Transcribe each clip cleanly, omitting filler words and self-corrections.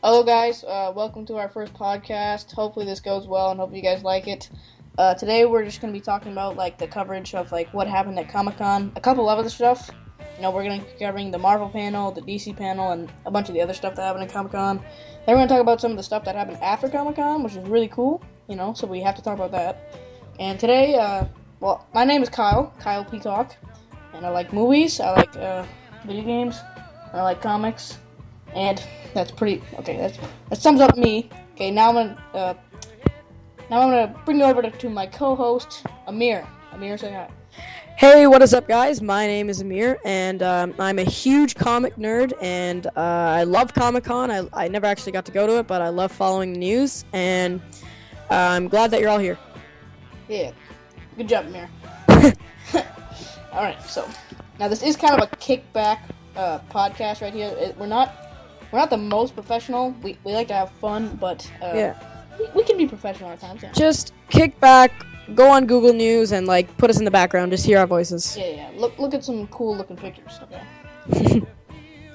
Hello, guys. Welcome to our first podcast. Hopefully, this goes well, and hope you guys like it. Today, we're just gonna be talking about the coverage of what happened at Comic-Con, a couple of other stuff. We're gonna be covering the Marvel panel, the DC panel, and a bunch of the other stuff that happened at Comic-Con. Then we're gonna talk about some of the stuff that happened after Comic-Con, which is really cool. So we have to talk about that. And today, my name is Kyle Peacock, and I like movies. I like video games. I like comics. And that's pretty okay. That sums up me. Okay, now I'm gonna bring it over to my co-host Amir. Amir, say hi. Hey, what is up, guys? My name is Amir, and I'm a huge comic nerd, and I love Comic-Con. I never actually got to go to it, but I love following the news, and I'm glad that you're all here. Yeah, good job, Amir. All right, so now this is kind of a kickback podcast right here. We're not the most professional. We like to have fun, but we can be professional at times. Yeah. Just kick back, go on Google News, and put us in the background. Just hear our voices. Yeah. Look at some cool looking pictures. Okay.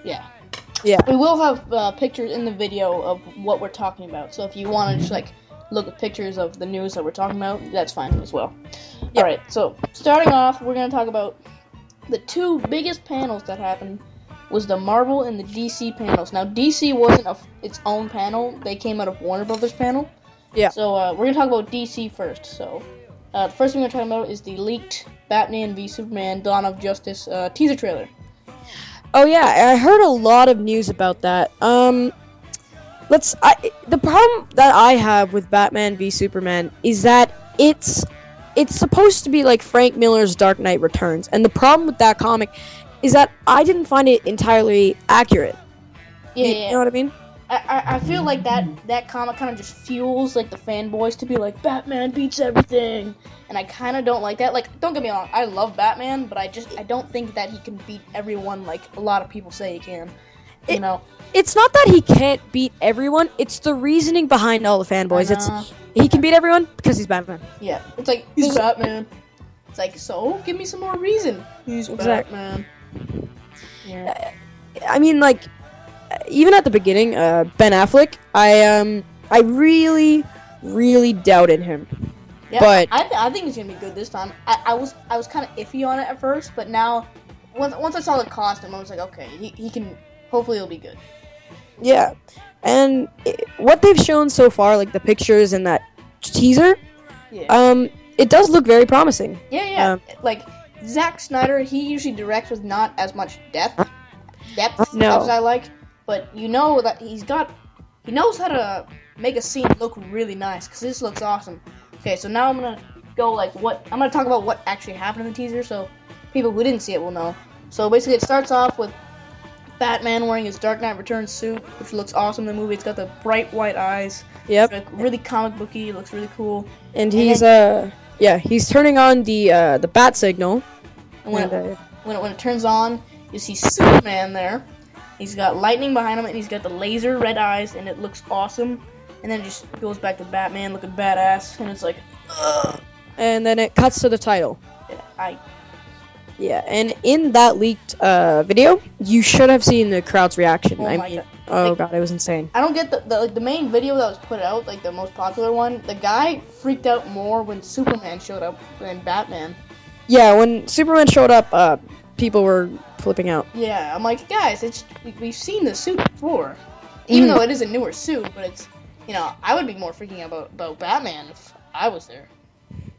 Yeah. We will have pictures in the video of what we're talking about. So if you want to just look at pictures of the news that we're talking about, that's fine as well. Yep. All right. So starting off, we're gonna talk about the two biggest panels that happened. Was the Marvel and the DC panels. Now, DC wasn't its own panel. They came out of Warner Brothers panel. Yeah. So, we're going to talk about DC first. So, the first thing we're talking about is the leaked Batman v Superman Dawn of Justice teaser trailer. Oh, yeah. I heard a lot of news about that. The problem that I have with Batman v Superman is that it's supposed to be like Frank Miller's Dark Knight Returns. And the problem with that comic is that I didn't find it entirely accurate. Yeah. You know what I mean? I feel like that comic kind of just fuels the fanboys to be like, Batman beats everything, and I kind of don't like that. Don't get me wrong, I love Batman, but I don't think that he can beat everyone like a lot of people say he can. It's not that he can't beat everyone. It's the reasoning behind all the fanboys. He can beat everyone because he's Batman. Yeah, it's he's Batman. It's so give me some more reason. He's Batman. Yeah. I mean, even at the beginning, Ben Affleck, I really, really doubted him. Yeah, but I think he's gonna be good this time. I was kind of iffy on it at first, but now once I saw the costume, I was like, okay, he can. Hopefully, it'll be good. Yeah, and what they've shown so far, the pictures and that teaser, it does look very promising. Yeah. Zack Snyder, he usually directs with not as much depth as I like, but that he knows how to make a scene look really nice, because this looks awesome. Okay, so now I'm gonna go I'm gonna talk about what actually happened in the teaser, so people who didn't see it will know. So basically, it starts off with Batman wearing his Dark Knight Returns suit, which looks awesome in the movie. It's got the bright white eyes. Yep. It's really comic booky. It looks really cool. And he's turning on the bat signal. And when it turns on, you see Superman there. He's got lightning behind him, and he's got the laser red eyes, and it looks awesome. And then it just goes back to Batman looking badass, and it's like, ugh. And then it cuts to the title. Yeah, and in that leaked video, you should have seen the crowd's reaction. God, it was insane. I don't get the main video that was put out, the most popular one. The guy freaked out more when Superman showed up than Batman. Yeah, when Superman showed up, people were flipping out. Yeah, I'm like, guys, we've seen the suit before, even though it is a newer suit. But it's, I would be more freaking out about Batman if I was there.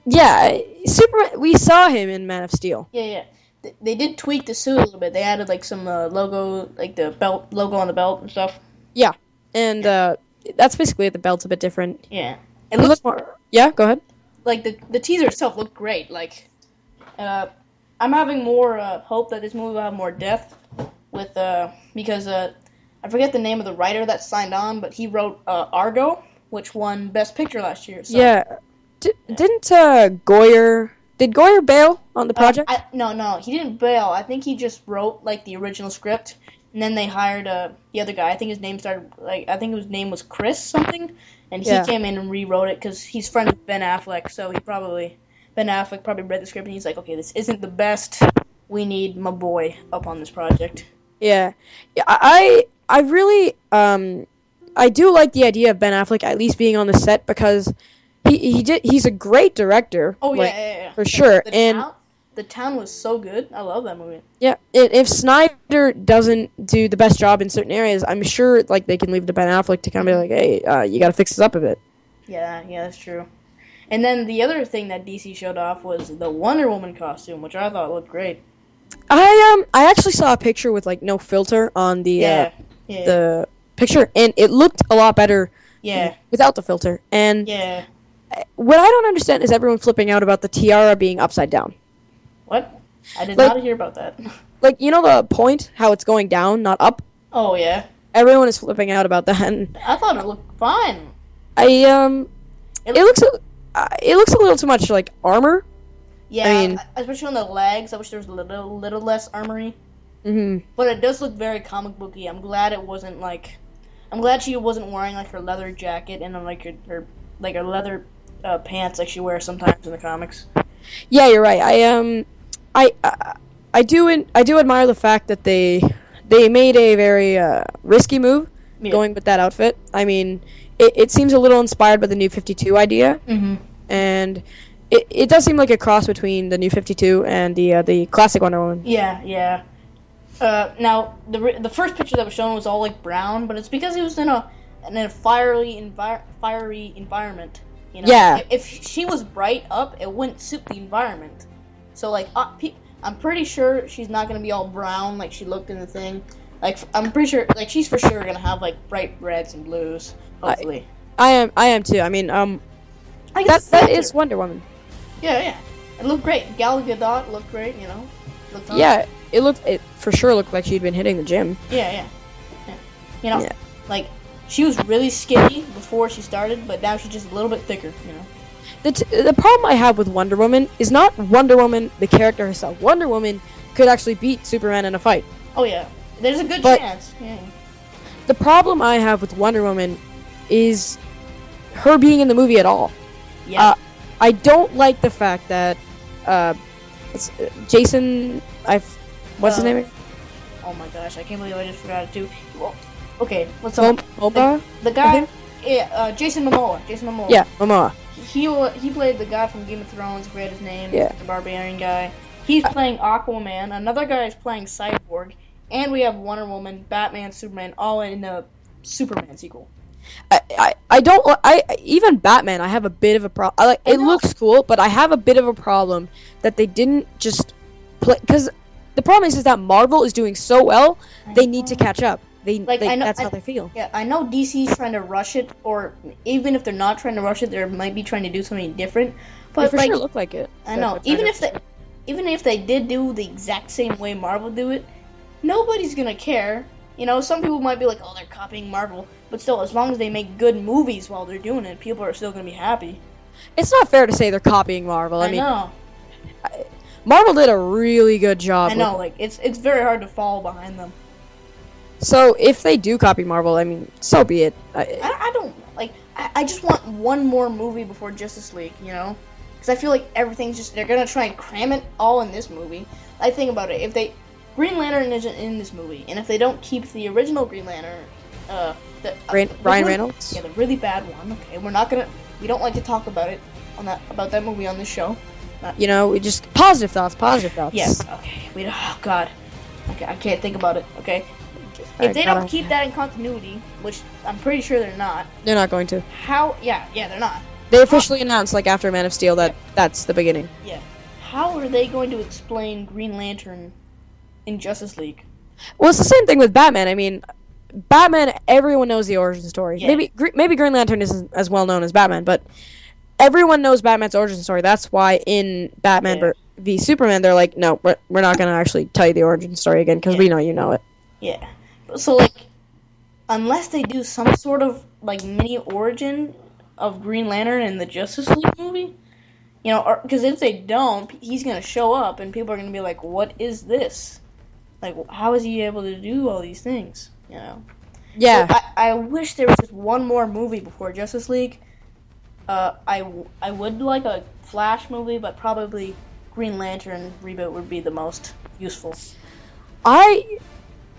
Yeah, Superman. We saw him in Man of Steel. Yeah. They did tweak the suit a little bit. They added some logo, the belt logo on the belt and stuff. Yeah, and that's basically it. The belt's a bit different. Yeah, it looks more. Yeah, go ahead. The teaser itself looked great. I'm having more hope that this movie will have more depth with because I forget the name of the writer that signed on, but he wrote Argo, which won Best Picture last year. So. Yeah. Didn't Goyer... Did Goyer bail on the project? No, he didn't bail. I think he just wrote, the original script, and then they hired the other guy. I think his name his name was Chris something, and he came in and rewrote it, because he's friends with Ben Affleck, so Ben Affleck probably read the script, and he's like, okay, this isn't the best. We need my boy up on this project. Yeah. I really, I do like the idea of Ben Affleck at least being on the set because he's a great director. Oh yeah. For sure. The town was so good. I love that movie. Yeah, if Snyder doesn't do the best job in certain areas, I'm sure like they can leave it to Ben Affleck to kind of be like, hey, you got to fix this up a bit. Yeah, that's true. And then the other thing that DC showed off was the Wonder Woman costume, which I thought looked great. I actually saw a picture with like no filter on the picture, and it looked a lot better without the filter. And what I don't understand is everyone flipping out about the tiara being upside down. What? I did not hear about that. Like, you know the point, how it's going down, not up? Oh, yeah. Everyone is flipping out about that. And I thought it looked fine. It looks a little too much like armor. Yeah, I mean, especially on the legs. I wish there was a little less armory. Mm-hmm. But it does look very comic booky. I'm glad it wasn't like. I'm glad she wasn't wearing like her leather jacket and like her leather pants like she wears sometimes in the comics. Yeah, you're right. I do admire the fact that they made a very risky move going with that outfit. I mean, it seems a little inspired by the New 52 idea, and it does seem like a cross between the New 52 and the classic Wonder Woman. Yeah. Now the first picture that was shown was all like brown, but it's because he was in a fiery environment. You know? Yeah. If she was bright up, it wouldn't suit the environment. So like, I'm pretty sure she's not gonna be all brown like she looked in the thing. Like, I'm pretty sure, like, she's for sure gonna have like bright reds and blues. Hopefully. I am too. I mean, that is Wonder Woman. Yeah. It looked great. Gal Gadot looked great. You know. Yeah. It for sure looked like she'd been hitting the gym. Yeah. You know, like. She was really skinny before she started, but now she's just a little bit thicker, you know. The problem I have with Wonder Woman is not Wonder Woman, the character herself. Wonder Woman could actually beat Superman in a fight. Oh, yeah. There's a good chance. Yeah. The problem I have with Wonder Woman is her being in the movie at all. Yeah. I don't like the fact that it's Jason... What's his name again? Oh my gosh, I can't believe I just forgot it too. Well, okay, what's up? Momoa? The guy, Jason Momoa. Yeah, Momoa. He played the guy from Game of Thrones. I forget his name. Yeah. The barbarian guy. He's playing Aquaman. Another guy is playing Cyborg, and we have Wonder Woman, Batman, Superman, all in the Superman sequel. Even Batman, I have a bit of a problem. It looks cool, but I have a bit of a problem that they didn't just play, because the problem is that Marvel is doing so well, they need to catch up. That's how they feel. Yeah, I know DC's trying to rush it, or even if they're not trying to rush it, they might be trying to do something different. But for sure look like it. I know. Even if they did do the exact same way Marvel do it, nobody's gonna care. You know, some people might be like, "Oh, they're copying Marvel," but still, as long as they make good movies while they're doing it, people are still gonna be happy. It's not fair to say they're copying Marvel. I mean, know. Marvel did a really good job. I know, like it's very hard to follow behind them. So if they do copy Marvel, I mean, so be it. I don't like. I just want one more movie before Justice League, you know, because I feel like everything's they're gonna try and cram it all in this movie. I think about it. If Green Lantern isn't in this movie, and if they don't keep the original Green Lantern, Ryan Reynolds, the really bad one. Okay, we don't like to talk about it about that movie on this show. You know, we just positive thoughts. Yes. Okay. Oh God. Okay, I can't think about it. Okay. If they don't keep that in continuity, which I'm pretty sure they're not. They're not going to. How? Yeah, they're not. They officially announced, like, after Man of Steel, that's the beginning. Yeah. How are they going to explain Green Lantern in Justice League? Well, it's the same thing with Batman. I mean, Batman, everyone knows the origin story. Yeah. Maybe Green Lantern isn't as well known as Batman, but everyone knows Batman's origin story. That's why in Batman v Superman, they're like, no, we're not going to actually tell you the origin story again, because we know you know it. Yeah. So, like, unless they do some sort of, like, mini origin of Green Lantern in the Justice League movie, you know, because if they don't, he's going to show up and people are going to be like, what is this? Like, how is he able to do all these things, you know? Yeah. So I wish there was just one more movie before Justice League. I would like a Flash movie, but probably Green Lantern reboot would be the most useful.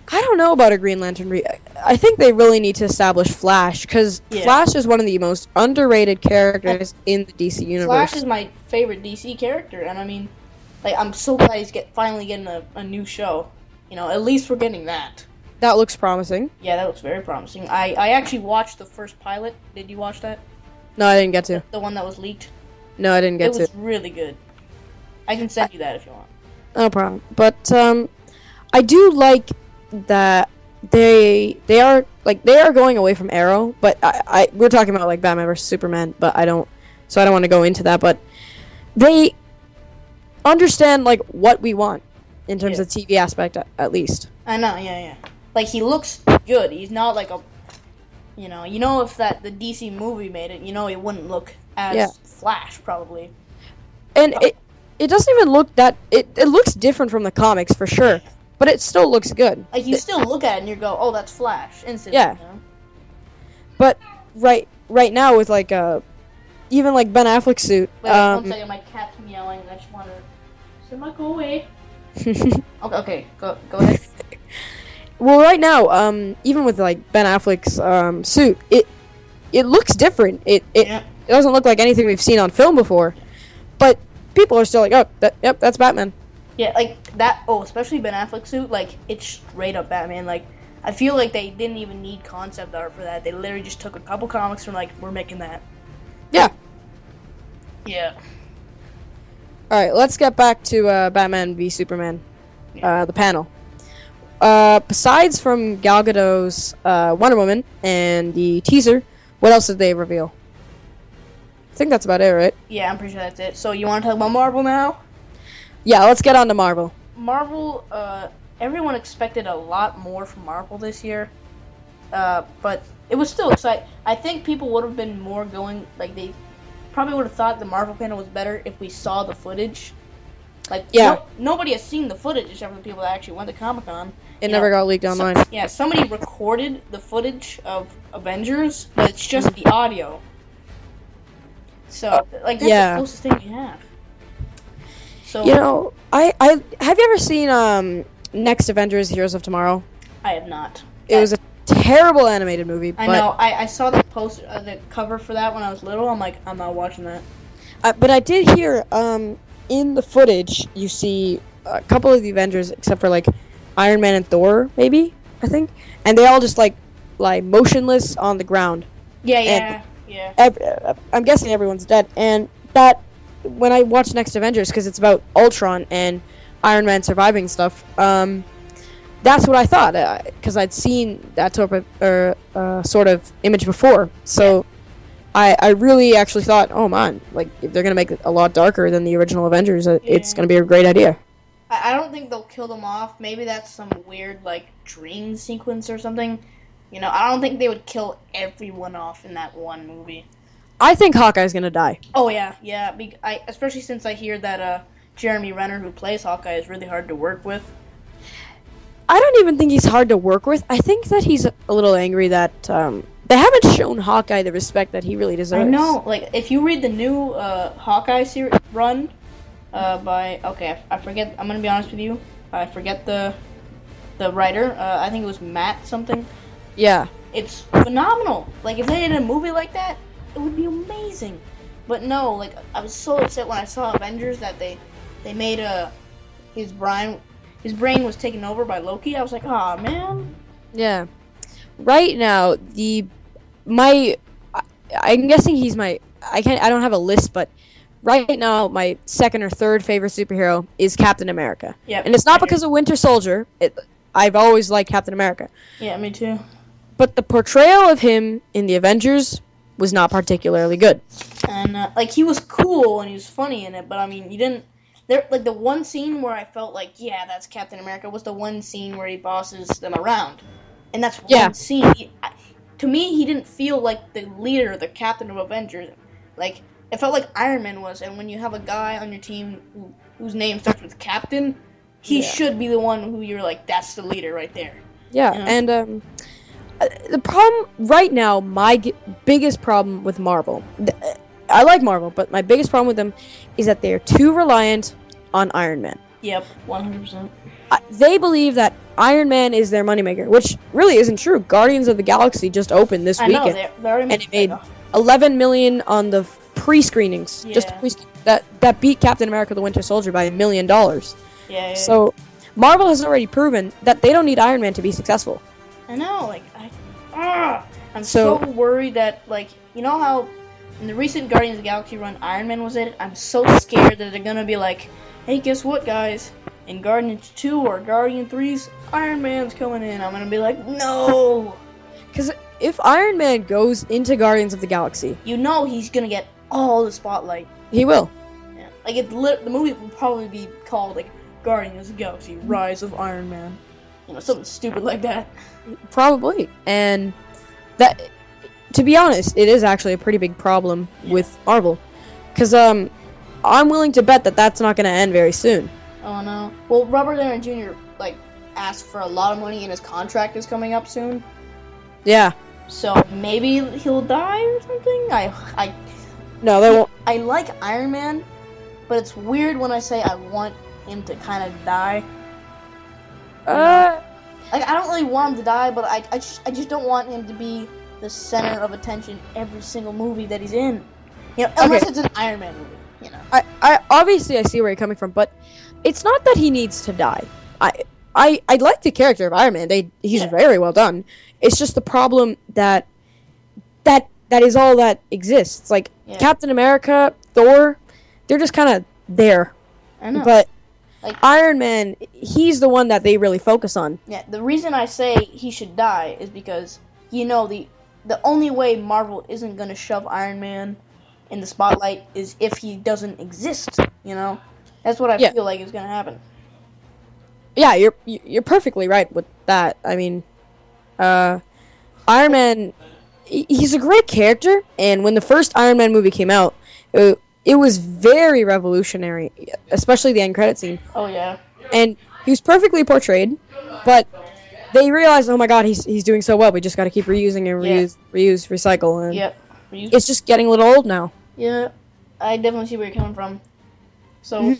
I don't know about a Green Lantern. I think they really need to establish Flash, because Flash is one of the most underrated characters in the DC universe. Flash is my favorite DC character, and I mean, like, I'm so glad he's finally getting a new show. You know, at least we're getting that. That looks promising. Yeah, that looks very promising. I actually watched the first pilot. Did you watch that? No, I didn't get to. The one that was leaked? No, I didn't get to. It was really good. I can send you that if you want. No problem. But I do like that they are going away from Arrow, but we're talking about like Batman vs Superman, but I don't want to go into that, but they understand like what we want in terms of TV aspect at least. I know, yeah. Like, he looks good. He's not like a, you know if the DC movie made it, it wouldn't look as Flash probably. And it doesn't even look that it looks different from the comics for sure. But it still looks good. Like, you still look at it and you go, "Oh, that's Flash," instantly. Yeah. But right now with like even like Ben Affleck's suit. Wait, 1 second, my cat's meowing. And I just want to. Simba, go away. okay, go ahead. Well, right now, even with like Ben Affleck's suit, it looks different. It doesn't look like anything we've seen on film before. But people are still like, "Oh, that's Batman." Yeah, like that. Oh, especially Ben Affleck's suit. Like, it's straight up Batman. Like, I feel like they didn't even need concept art for that. They literally just took a couple comics and like, we're making that. Yeah. Yeah. All right, let's get back to Batman v Superman, the panel. Besides from Gal Gadot's Wonder Woman and the teaser, what else did they reveal? I think that's about it, right? Yeah, I'm pretty sure that's it. So you want to talk about Marvel now? Yeah, let's get on to Marvel. Marvel, everyone expected a lot more from Marvel this year, but it was still exciting. I think people would have been more going, like, they probably would have thought the Marvel panel was better if we saw the footage. Like, nobody has seen the footage except for the people that actually went to Comic-Con. It never got leaked online. Somebody recorded the footage of Avengers, but it's just the audio. So, like, that's the closest thing we have. So, I have you ever seen Next Avengers: Heroes of Tomorrow? I have not. It was a terrible animated movie. I know. I saw the poster, the cover for that when I was little. I'm like, I'm not watching that. But I did hear in the footage you see a couple of the Avengers, except for like Iron Man and Thor, maybe I think, and they all just like lie motionless on the ground. Yeah. I'm guessing everyone's dead, and that. When I watched Next Avengers, because it's about Ultron and Iron Man surviving stuff, that's what I thought, because I'd seen that sort of image before. So I really actually thought, oh man, like, if they're going to make it a lot darker than the original Avengers, it's going to be a great idea. I don't think they'll kill them off. Maybe that's some weird, like, dream sequence or something. I don't think they would kill everyone off in that one movie. I think Hawkeye's gonna die. Oh yeah. Especially since I hear that Jeremy Renner, who plays Hawkeye, is really hard to work with. I don't even think he's hard to work with. I think that he's a little angry that they haven't shown Hawkeye the respect that he really deserves. I know. Like, if you read the new Hawkeye series run by I forget. I'm gonna be honest with you. I forget the writer. I think it was Matt something. Yeah. It's phenomenal. Like, if they did a movie like that, it would be amazing. But no, like, I was so upset when I saw Avengers that they made his brain was taken over by Loki. I was like, "Aw, man." Yeah. Right now, I'm guessing he's I don't have a list, but right now my second or third favorite superhero is Captain America. Yeah. And it's not because of Winter Soldier. I've always liked Captain America. Yeah, me too. But the portrayal of him in the Avengers was not particularly good. And like, he was cool and he was funny in it, but I mean, you didn't. Like, the one scene where I felt like, yeah, that's Captain America, was the one scene where he bosses them around, and that's one scene. To me, he didn't feel like the leader, the captain of Avengers. Like, it felt like Iron Man was. And when you have a guy on your team whose name starts with Captain, he should be the one who you're like, that's the leader right there. Yeah, and the problem right now, my biggest problem with Marvel, I like Marvel, but my biggest problem with them is that they're too reliant on Iron Man. Yep, 100%. They believe that Iron Man is their moneymaker, which really isn't true. Guardians of the Galaxy just opened this weekend. I know, they already and it made 11 million on the pre-screenings. Yeah. Just that beat Captain America: The Winter Soldier by $1 million. Yeah. So Marvel has already proven that they don't need Iron Man to be successful. I know, like I'm so worried that, like, you know how in the recent Guardians of the Galaxy run Iron Man was in it? I'm so scared that they're gonna be like, hey, guess what, guys? In Guardians 2 or Guardian 3's, Iron Man's coming in. I'm gonna be like, no! Because if Iron Man goes into Guardians of the Galaxy, you know he's gonna get all the spotlight. He will. Yeah. Like, the movie will probably be called, like, Guardians of the Galaxy, Rise of Iron Man. You know, something stupid like that. Probably. And that, to be honest, it is actually a pretty big problem with Marvel. Because, I'm willing to bet that that's not going to end very soon. Oh, no. Well, Robert Downey Jr., like, asked for a lot of money and his contract is coming up soon. Yeah. So, maybe he'll die or something? No, they won't. I like Iron Man, but it's weird when I say I want him to kind of die. Like, I don't really want him to die, but I just don't want him to be the center of attention every single movie that he's in. You know, unless it's an Iron Man movie, you know. I obviously I see where you're coming from, but it's not that he needs to die. I like the character of Iron Man. He's very well done. It's just the problem that is all that exists. Like Captain America, Thor, they're just kind of there. I know. But like Iron Man, he's the one that they really focus on. Yeah, the reason I say he should die is because, you know, the only way Marvel isn't going to shove Iron Man in the spotlight is if he doesn't exist, you know? That's what I feel like is going to happen. Yeah, you're perfectly right with that. I mean, Iron Man, he's a great character, and when the first Iron Man movie came out, it was very revolutionary, especially the end credit scene. Oh, yeah. And he was perfectly portrayed, but they realized, oh my god, he's doing so well, we just got to keep reusing and reuse, recycle, and it's just getting a little old now. Yeah, I definitely see where you're coming from. So,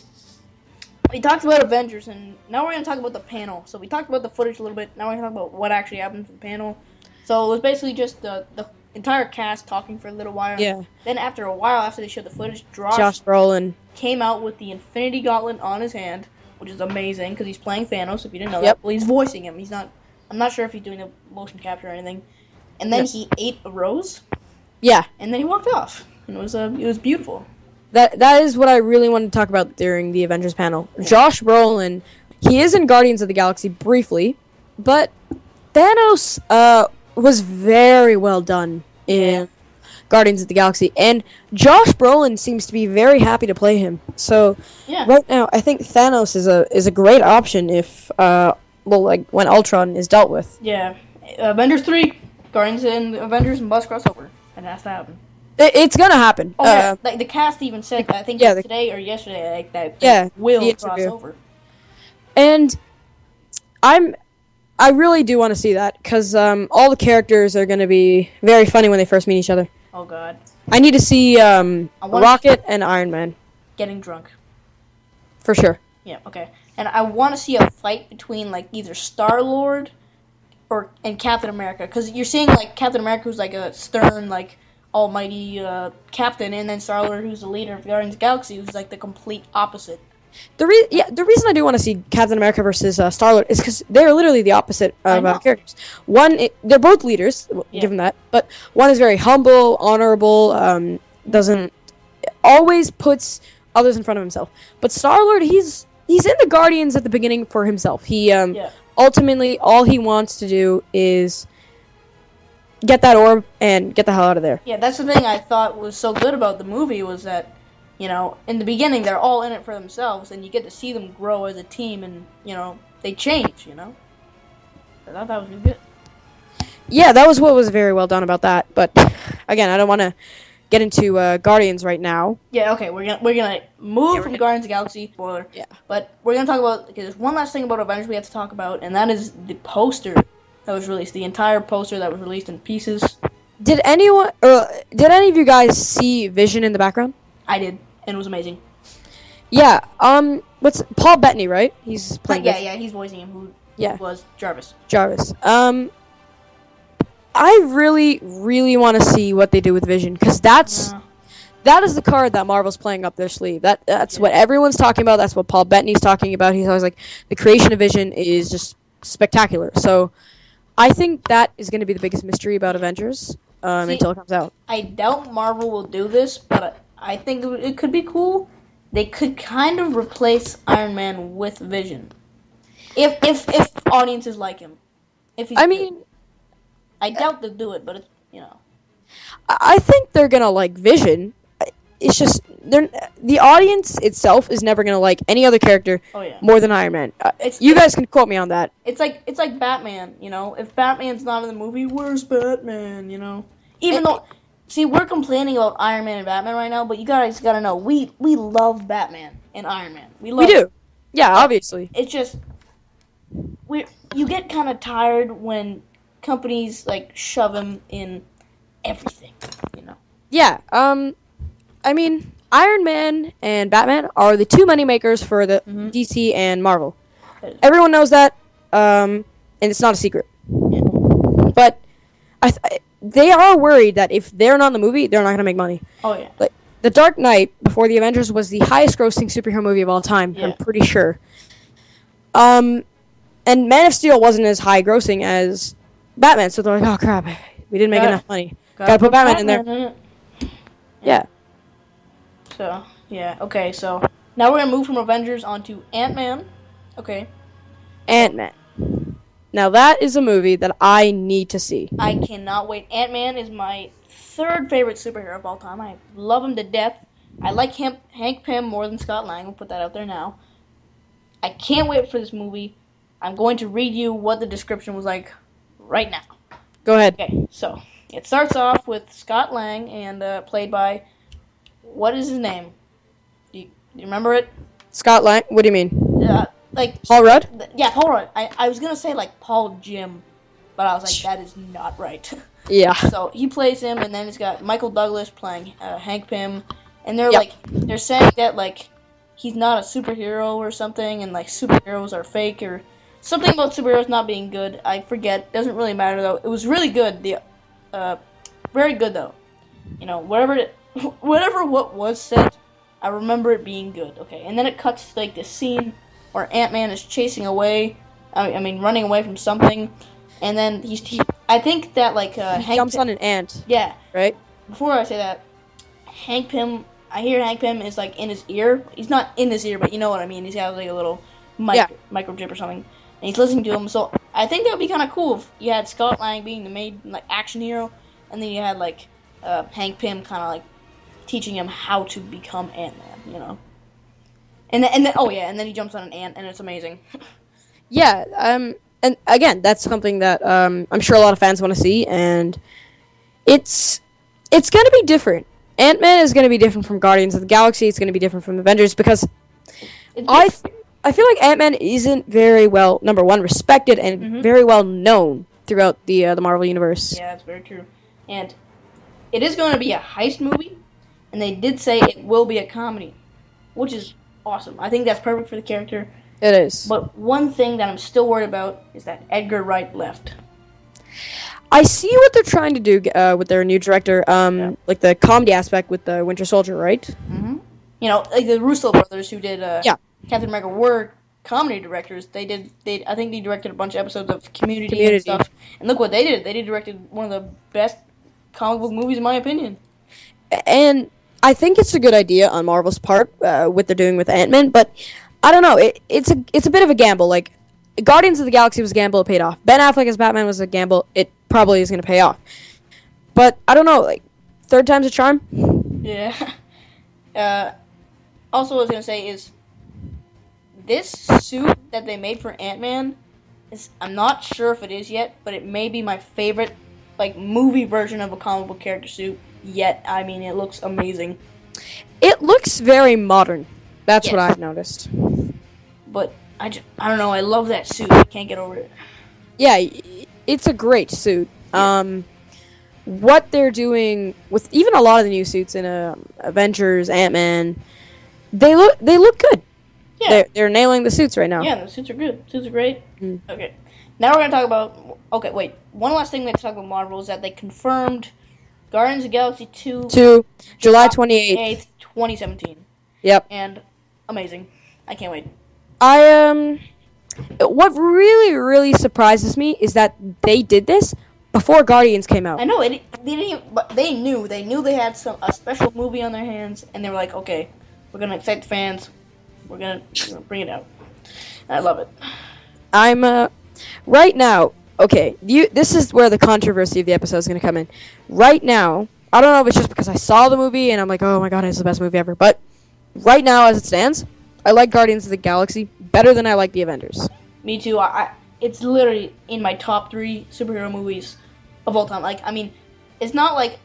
we talked about Avengers, and now we're going to talk about the panel. So we talked about the footage a little bit, now we're going to talk about what actually happened for the panel. So it was basically just the entire cast talking for a little while. Yeah. Then after a while, after they showed the footage, Josh Brolin came out with the Infinity Gauntlet on his hand, which is amazing because he's playing Thanos. If you didn't know that, well, he's voicing him. He's not. I'm not sure if he's doing a motion capture or anything. And then he ate a rose. Yeah. And then he walked off. And it was beautiful. That is what I really wanted to talk about during the Avengers panel. Yeah. Josh Brolin, he is in Guardians of the Galaxy briefly, but Thanos was very well done in Guardians of the Galaxy, and Josh Brolin seems to be very happy to play him. So right now, I think Thanos is a great option if like when Ultron is dealt with. Yeah, Avengers 3, Guardians and Avengers must cross over. It has to happen. It's gonna happen. Oh yeah, like the cast even said that. I think today or yesterday, like that. They will cross over. And I really do want to see that, because all the characters are going to be very funny when they first meet each other. Oh, God. I need to see Rocket and Iron Man. Getting drunk. For sure. Yeah, okay. And I want to see a fight between, like, either Star-Lord and Captain America, because you're seeing, like, Captain America who's, like, a stern, like, almighty captain, and then Star-Lord who's the leader of Guardians of the Galaxy who's, like, the complete opposite. The reason I do want to see Captain America versus Star-Lord is because they're literally the opposite of characters. They're both leaders, given that, but one is very humble, honorable, doesn't always puts others in front of himself. But Star-Lord, he's in the Guardians at the beginning for himself. He ultimately all he wants to do is get that orb and get the hell out of there. Yeah, that's the thing I thought was so good about the movie was that, you know, in the beginning, they're all in it for themselves, and you get to see them grow as a team, and, you know, they change, you know? I thought that was really good. Yeah, that was what was very well done about that, but, again, I don't want to get into Guardians right now. Yeah, okay, we're gonna move from Guardians of the Galaxy, spoiler. Yeah. But we're gonna talk about, okay, there's one last thing about Avengers we have to talk about, and that is the poster that was released, the entire poster that was released in pieces. Did any of you guys see Vision in the background? I did, and it was amazing. Yeah, what's Paul Bettany, right? He's playing. Yeah, he's voicing him. Yeah. Was Jarvis. Jarvis. I really, really want to see what they do with Vision, because that is the card that Marvel's playing up their sleeve. That's what everyone's talking about. That's what Paul Bettany's talking about. He's always like, the creation of Vision is just spectacular. So I think that is going to be the biggest mystery about Avengers until it comes out. I doubt Marvel will do this, but I think it could be cool. They could kind of replace Iron Man with Vision, if audiences like him. I doubt they'll do it, but I think they're gonna like Vision. It's just the audience itself is never gonna like any other character more than Iron Man. You guys can quote me on that. It's like Batman. If Batman's not in the movie, where's Batman? Even though, see, we're complaining about Iron Man and Batman right now, but you guys gotta know we love Batman and Iron Man. We do. Yeah, obviously. It's just you get kind of tired when companies like shove him in everything. Yeah. I mean, Iron Man and Batman are the two moneymakers for the DC and Marvel. Everyone knows that, and it's not a secret. Yeah. But they are worried that if they're not in the movie, they're not going to make money. Oh, yeah. Like, The Dark Knight, before the Avengers, was the highest-grossing superhero movie of all time, I'm pretty sure. And Man of Steel wasn't as high-grossing as Batman, so they're like, oh, crap, we didn't make enough money. Gotta put Batman in there. Yeah. So, okay, so now we're going to move from Avengers onto Ant-Man. Okay. Ant-Man. Now, that is a movie that I need to see. I cannot wait. Ant-Man is my third favorite superhero of all time. I love him to death. I like Hank Pym more than Scott Lang. We'll put that out there now. I can't wait for this movie. I'm going to read you what the description was like right now. Go ahead. Okay, so it starts off with Scott Lang and played by, what is his name? Do you remember it? Scott Lang? What do you mean? Paul Rudd? Yeah, Paul Rudd. I was going to say like Paul Jim, but I was like, that is not right. Yeah. So he plays him, and then it's got Michael Douglas playing Hank Pym, and they're saying that like he's not a superhero or something, and like superheroes are fake or something about superheroes not being good. I forget. Doesn't really matter though. It was really good. Very good though. Whatever what was said, I remember it being good. Okay, and then it cuts to, like, this scene where Ant-Man is chasing away. Running away from something, and then I think that like he jumps on an ant. Yeah. Right. Before I say that, Hank Pym. I hear Hank Pym is like in his ear. He's not in his ear, but you know what I mean. He's got like a little micro chip or something, and he's listening to him. So I think that would be kind of cool if you had Scott Lang being the main like action hero, and then you had like Hank Pym kind of like teaching him how to become Ant-Man. And then he jumps on an ant, and it's amazing. Yeah, and again, that's something that I'm sure a lot of fans want to see, and it's going to be different. Ant-Man is going to be different from Guardians of the Galaxy. It's going to be different from Avengers because I feel like Ant-Man isn't very well, number one, respected and very well known throughout the Marvel Universe. Yeah, that's very true. And it is going to be a heist movie, and they did say it will be a comedy, which is awesome. I think that's perfect for the character. It is. But one thing that I'm still worried about is that Edgar Wright left. I see what they're trying to do with their new director, like the comedy aspect with the Winter Soldier, right? Mm-hmm. Like the Russo brothers who did Captain America were comedy directors. I think they directed a bunch of episodes of Community and stuff. And look what they did. They directed one of the best comic book movies, in my opinion. And I think it's a good idea on Marvel's part, what they're doing with Ant-Man, but I don't know. It's a bit of a gamble. Like, Guardians of the Galaxy was a gamble, it paid off. Ben Affleck as Batman was a gamble, it probably is going to pay off. But, I don't know, like, third time's a charm? Yeah. Also, what I was going to say is, this suit that they made for Ant-Man, I'm not sure if it is yet, but it may be my favorite, like, movie version of a comic book character suit yet. I mean, it looks amazing. It looks very modern. That's what I've noticed. But I don't know. I love that suit. I can't get over it. Yeah, it's a great suit. Yeah. What they're doing with even a lot of the new suits in Avengers, Ant-Man, they look good. Yeah. They're nailing the suits right now. Yeah, the suits are good. Suits are great. Mm. Okay. Now we're going to talk about... Okay, wait. One last thing we have to talk about Marvel is that they confirmed Guardians of the Galaxy 2... To July 28th. 2017. Yep. And amazing. I can't wait. What really, really surprises me is that they did this before Guardians came out. I know, they didn't even, but they knew they had a special movie on their hands, and they were like, okay, we're going to excite the fans. We're gonna bring it out. I love it. Right now, okay, this is where the controversy of the episode is going to come in. Right now, I don't know if it's just because I saw the movie and I'm like, oh my god, it's the best movie ever, but right now, as it stands, I like Guardians of the Galaxy better than I like the Avengers. Me too. It's literally in my top 3 superhero movies of all time. Like, I mean, it's not like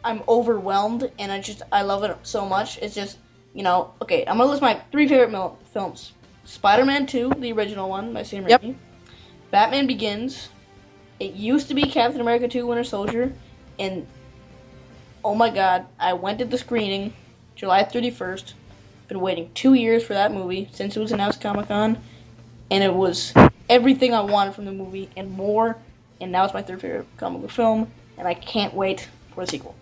I'm overwhelmed and I love it so much. It's just, you know, okay, I'm going to list my 3 favorite films. Spider-Man 2, the original one by Sam Raimi. Yep. Batman Begins. It used to be Captain America 2, Winter Soldier. And, oh my god, I went to the screening July 31st. Been waiting 2 years for that movie since it was announced Comic-Con. And it was everything I wanted from the movie and more. And now it's my 3rd favorite comic book film. And I can't wait for the sequel.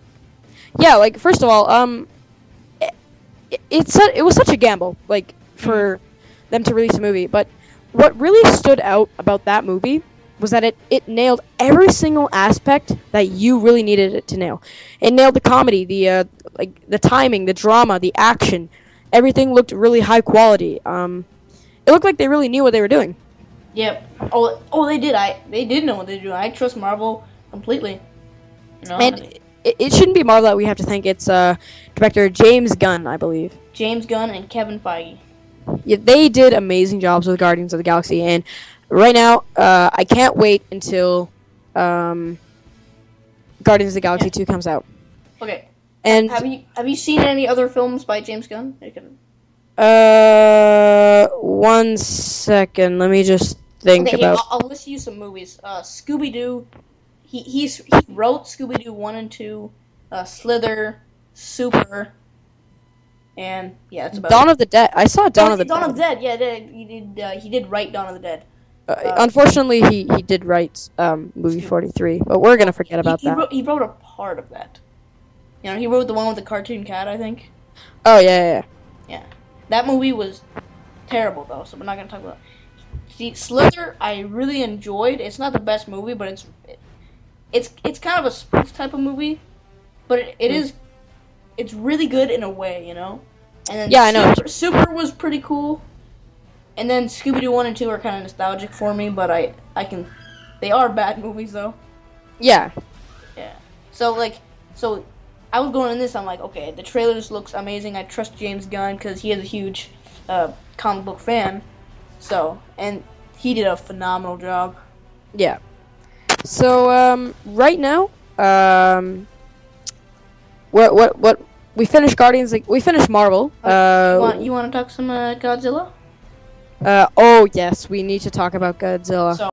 Yeah, like, first of all, it was such a gamble, like, for them to release a movie, but what really stood out about that movie was that it nailed every single aspect that you really needed it to nail. It nailed the comedy, the timing, the drama, the action. Everything looked really high quality. It looked like they really knew what they were doing. Yep. Oh, they did. They did know what they were doing. I trust Marvel completely. You know? And it shouldn't be Marvel that we have to thank. It's director James Gunn, I believe. James Gunn and Kevin Feige. Yeah, they did amazing jobs with Guardians of the Galaxy, and right now, I can't wait until Guardians of the Galaxy 2 comes out. Okay. And have you seen any other films by James Gunn? 1 second, let me just think about. I'll list you some movies. Scooby-Doo. He wrote Scooby-Doo 1 and 2. Slither, Super. And yeah, that's about Dawn of the Dead. I saw Dawn of the Dead. Dawn of the Dead. Yeah, he did write Dawn of the Dead. Unfortunately, he did write movie 43, but we're gonna forget about that. He wrote a part of that. You know, he wrote the one with the cartoon cat, I think. Oh yeah. That movie was terrible though, so we're not gonna talk about it. See, Slither, I really enjoyed. It's not the best movie, but it's kind of a spoof type of movie, but it's really good in a way, you know? And then yeah, I know. Super was pretty cool. And then Scooby-Doo 1 and 2 are kind of nostalgic for me, but they are bad movies though. Yeah. Yeah. So I was going in this, I'm like, okay, the trailer just looks amazing. I trust James Gunn because he is a huge comic book fan. So, and he did a phenomenal job. Yeah. So, right now, what we finished Guardians, we finished Marvel. You want to talk some Godzilla? Oh yes, we need to talk about Godzilla. So